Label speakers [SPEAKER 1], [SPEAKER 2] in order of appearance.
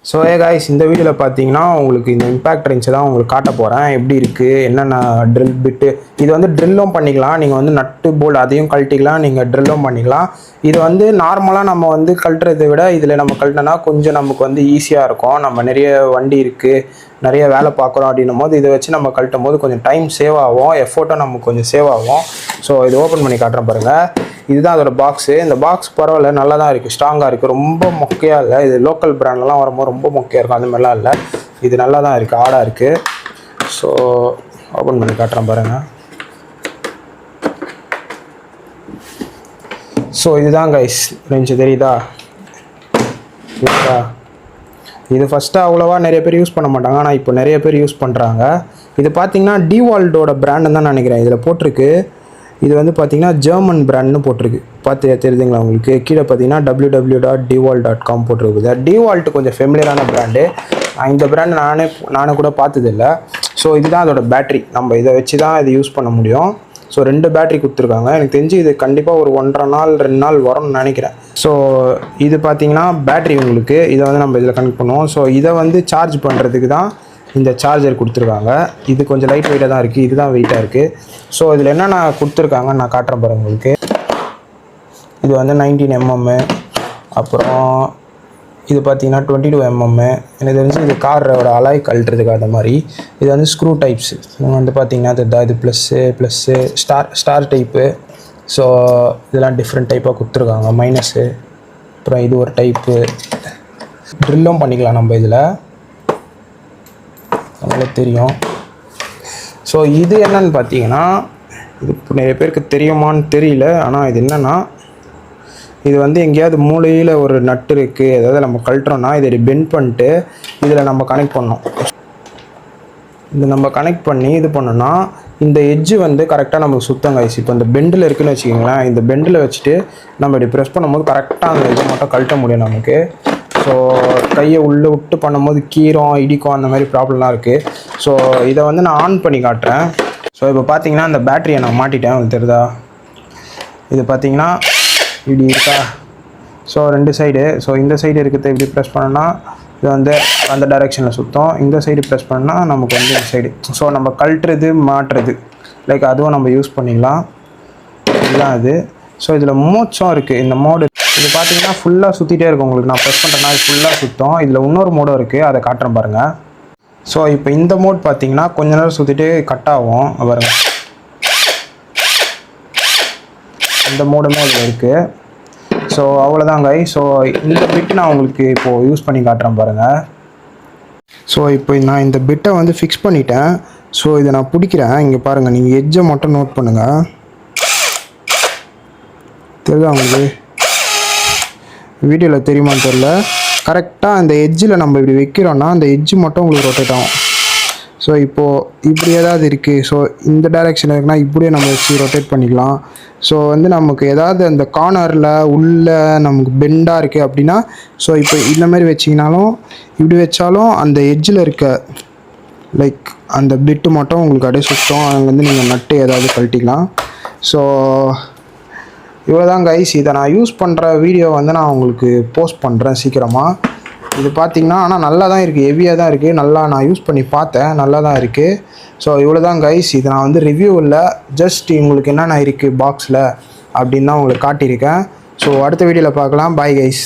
[SPEAKER 1] So guys இந்த வீடியோவில் பார்த்தீங்கன்னா உங்களுக்கு இந்த இம்பாக்ட் ரெஞ்சை தான் உங்களுக்கு காட்ட போகிறேன். எப்படி இருக்குது, என்னென்ன ட்ரில் பிட்டு. இது வந்து ட்ரில்லும் பண்ணிக்கலாம், நீங்கள் வந்து நட்டு போல்ட் அதையும் கழட்டிக்கலாம், நீங்கள் ட்ரில்லும் பண்ணிக்கலாம். இது வந்து நார்மலாக நம்ம வந்து கழட்டுறதை விட இதில் நம்ம கழட்டினா கொஞ்சம் நமக்கு வந்து ஈஸியாக இருக்கும். நம்ம நிறைய வண்டி இருக்குது, நிறைய வேலை பார்க்குறோம் அப்படின்னும் போது இதை வச்சு நம்ம கழட்டும் போது கொஞ்சம் டைம் சேவ் ஆகும், எஃபோர்ட்டும் நமக்கு கொஞ்சம் சேவ் ஆகும். ஸோ இது ஓப்பன் பண்ணி காட்டுறேன் பாருங்கள். இதுதான் அதோட பாக்ஸு. இந்த பாக்ஸ் பரவாயில்ல, நல்லா தான் இருக்குது, ஸ்ட்ராங்காக இருக்குது, ரொம்ப மொக்கையாக இல்லை. இது லோக்கல் பிராண்ட்லாம் வரும்போது ரொம்ப மொக்கையாக இருக்கும், அந்த மாதிரிலாம் இல்லை. இது நல்லா தான் இருக்குது, ஆடாக இருக்குது. ஸோ ஓப்பன் பண்ணி காட்டுறேன் பாருங்கள். ஸோ இதுதான் கைஸ் ரெஞ்சு, தெரியுதா? இது ஃபஸ்ட்டு அவ்வளோவா நிறைய பேர் யூஸ் பண்ண மாட்டாங்க, ஆனால் இப்போ நிறைய பேர் யூஸ் பண்ணுறாங்க. இது பார்த்தீங்கன்னா டிவால்டோட பிராண்டுன்னு தான் நினைக்கிறேன். இதில் போட்டிருக்கு, இது வந்து பார்த்தீங்கன்னா ஜெர்மன் பிராண்ட்னு போட்டிருக்கு. பார்த்து தெரியுதுங்களா உங்களுக்கு? கீழே பார்த்தீங்கன்னா www.dewalt.com போட்டிருக்குது. டிவால்ட் கொஞ்சம் ஃபெமிலியரான பிராண்டு. இந்த பிராண்டு நானே கூட பார்த்ததில்லை. ஸோ இதுதான் அதோட பேட்ரி, நம்ம இதை வச்சு தான் இதை யூஸ் பண்ண முடியும். ஸோ 2 பேட்ரி கொடுத்துருக்காங்க. எனக்கு தெரிஞ்சு இது கண்டிப்பாக ஒரு 1.5 நாள் 2 நாள் வரும்னு நினைக்கிறேன். ஸோ இது பார்த்தீங்கன்னா பேட்ரி உங்களுக்கு, இதை வந்து நம்ம இதில் கனெக்ட் பண்ணுவோம். ஸோ இதை வந்து சார்ஜ் பண்ணுறதுக்கு தான் இந்த சார்ஜர் கொடுத்துருக்காங்க. இது கொஞ்சம் லைட் வெயிட்டாக தான் இருக்குது, இதுதான் வெயிட்டாக இருக்குது. ஸோ இதில் என்னென்ன கொடுத்துருக்காங்கன்னு நான் காட்டுறேன் பாருங்கள் உங்களுக்கு. இது வந்து 19 mm, அப்புறம் இது பார்த்தீங்கன்னா 22 mm. எனக்கு தெரிஞ்சு இது காரோட அலாய் கழட்டுறதுக்கு அந்த மாதிரி. இது வந்து ஸ்க்ரூ டைப்ஸ் வந்து பார்த்தீங்கன்னா இது ப்ளஸ்ஸு ஸ்டார் டைப்பு. ஸோ இதெல்லாம் டிஃப்ரெண்ட் டைப்பாக கொடுத்துருக்காங்க, மைனஸு. அப்புறம் இது ஒரு டைப்பு. ட்ரில்லும் பண்ணிக்கலாம் நம்ம இதில், அதனால தெரியும். ஸோ இது என்னன்னு பார்த்தீங்கன்னா, இது நிறைய பேருக்கு தெரியுமான்னு தெரியல, ஆனால் இது என்னென்னா, இது வந்து எங்கேயாவது மூலையில் ஒரு நட்டு இருக்குது, ஏதாவது நம்ம கழட்டுறோன்னா இதை பெண்ட் பண்ணிட்டு இதில் நம்ம கனெக்ட் பண்ணோம். இது நம்ம கனெக்ட் பண்ணி இது பண்ணோன்னா இந்த எட்ஜு வந்து கரெக்டாக நமக்கு சுத்தம் கைஸ். இப்போ இந்த பெண்டில் இருக்குதுன்னு வச்சுக்கிங்களேன், இந்த பெண்டில் வச்சுட்டு நம்ம இப்படி ப்ரெஸ் பண்ணும்போது கரெக்டாக அந்த இதை மட்டும் கழட்ட முடியும் நமக்கு. ஸோ கையை உள்ளே விட்டு பண்ணும்போது கீரும் இடிக்கும், அந்த மாதிரி ப்ராப்ளம்லாம் இருக்குது. ஸோ இதை வந்து நான் ஆன் பண்ணி காட்டுறேன். ஸோ இப்போ பார்த்தீங்கன்னா அந்த பேட்டரியை நான் மாட்டிட்டேன், உங்களுக்கு தெரியுதா? இது பார்த்தீங்கன்னா இப்படி இருக்கா? So 2 side. ஸோ இந்த சைடு இருக்கிறத இப்படி ப்ரெஸ் பண்ணோன்னா இது வந்து அந்த டைரெக்ஷனில் சுற்றும், இந்த சைடு ப்ரெஸ் பண்ணால் நமக்கு வந்து இந்த சைடு. ஸோ நம்ம கழட்டுறது மாட்டுறது லைக் அதுவும் நம்ம யூஸ் பண்ணிக்கலாம், இதுதான் அது. ஸோ இதில் மோட்ஸும் இருக்குது, இந்த மோடு. இது பார்த்தீங்கன்னா ஃபுல்லாக சுற்றிட்டே இருக்கும் உங்களுக்கு. நான் ப்ரெஸ் பண்ணுறேன்னா இது ஃபுல்லாக சுற்றும். இதில் இன்னொரு மோடும் இருக்குது, அதை காட்டுறேன் பாருங்கள். ஸோ இப்போ இந்த மோட் பார்த்தீங்கன்னா கொஞ்ச நேரம் சுற்றிட்டு கட் ஆகும் பாருங்கள். இந்த மோடுமே இதில் இருக்குது. ஸோ அவ்வளோதாங்க. ஸோ இந்த பிட்டு நான் உங்களுக்கு இப்போது யூஸ் பண்ணி காட்டுறேன் பாருங்கள். ஸோ இப்போ நான் இந்த பிட்டை வந்து ஃபிக்ஸ் பண்ணிட்டேன். ஸோ இதை நான் பிடிக்கிறேன், இங்கே பாருங்கள். நீங்கள் எட்ஜை மட்டும் நோட் பண்ணுங்கள், தெரியுதா உங்களுக்கு? வீடியோவில் தெரியுமான்னு தெரில. கரெக்டாக அந்த எட்ஜில் நம்ம இப்படி வைக்கிறோன்னா அந்த எட்ஜு மட்டும் உங்களுக்கு ரொட்டேட் ஆகும். ஸோ இப்போது இப்படி ஏதாவது இருக்குது, ஸோ இந்த டைரெக்ஷன் இருக்குன்னா இப்படியே நம்ம வச்சு ரொட்டேட் பண்ணிக்கலாம். ஸோ வந்து நமக்கு ஏதாவது அந்த கார்னரில் உள்ளே நமக்கு பெண்டாக இருக்குது அப்படின்னா, ஸோ இப்போ இந்த மாதிரி வச்சிங்கனாலும் இப்படி வச்சாலும் அந்த எட்ஜில் இருக்க லைக் அந்த பிட்டு மட்டும் உங்களுக்கு அப்படியே சுத்தம். அங்கே வந்து நீங்கள் நட்டு ஏதாவது கழட்டிக்கலாம். ஸோ இவ்வளோதான் கைஸ். இதை நான் யூஸ் பண்ணுற வீடியோ வந்து நான் உங்களுக்கு போஸ்ட் பண்ணுறேன் சீக்கிரமாக. இது பார்த்திங்கன்னா ஆனால் நல்லா தான் இருக்குது, ஹெவியாக தான் இருக்குது, நல்லா நான் யூஸ் பண்ணி பார்த்தேன், நல்லா தான் இருக்குது. ஸோ இவ்வளோ தான் கைஸ். இது நான் வந்து ரிவ்யூ இல்லை, ஜஸ்ட் உங்களுக்கு என்னென்ன இருக்குது பாக்ஸில் அப்படின்னு தான் உங்களுக்கு காட்டியிருக்கேன். ஸோ அடுத்த வீடியோவில் பார்க்கலாம். Bye guys.